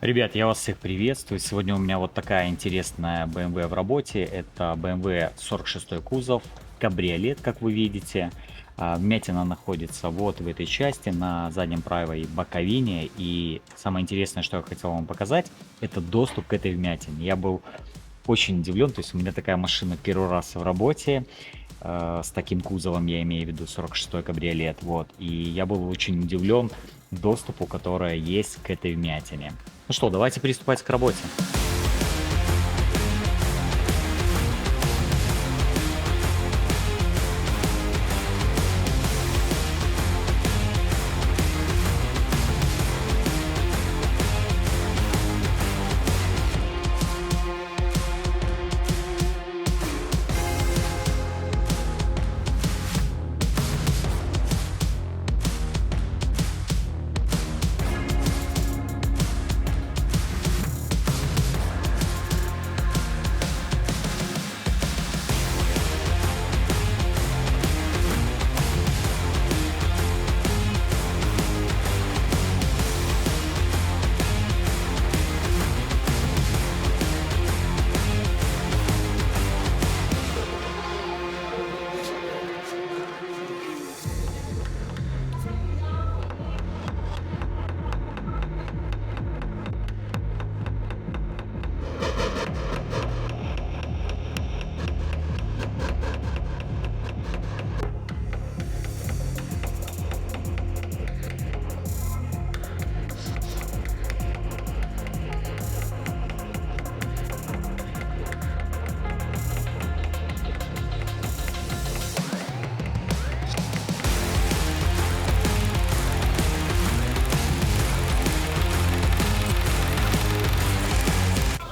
Ребят, я вас всех приветствую. Сегодня у меня вот такая интересная BMW в работе. Это BMW 46 кузов, кабриолет, как вы видите. Вмятина находится вот в этой части, на заднем правой боковине. И самое интересное, что я хотел вам показать, это доступ к этой вмятине. Я был очень удивлен, то есть у меня такая машина первый раз в работе. С таким кузовом, я имею в виду 46-й кабриолет. Вот. И я был очень удивлен доступу, которая есть к этой вмятине. Ну что, давайте приступать к работе.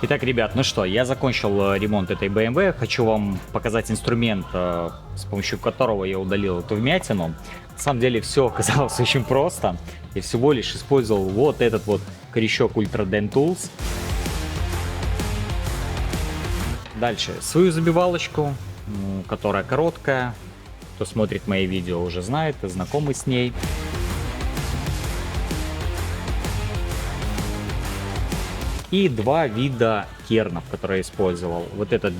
Итак, ребят, ну что, я закончил ремонт этой BMW. Хочу вам показать инструмент, с помощью которого я удалил эту вмятину. На самом деле все оказалось очень просто. Я всего лишь использовал вот этот вот корешок Ultra Den Tools. Дальше свою забивалочку, которая короткая. Кто смотрит мои видео, уже знает, знакомы с ней. И два вида кернов, которые я использовал. Вот это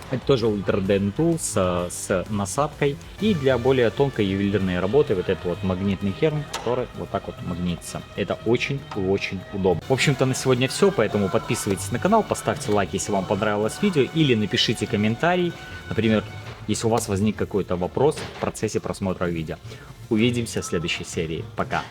это тоже Ultra Den Tools с насадкой. И для более тонкой ювелирной работы вот этот вот магнитный керн, который вот так вот магнитится. Это очень-очень удобно. В общем-то, на сегодня все, поэтому подписывайтесь на канал, поставьте лайк, если вам понравилось видео, или напишите комментарий, например, если у вас возник какой-то вопрос в процессе просмотра видео. Увидимся в следующей серии. Пока!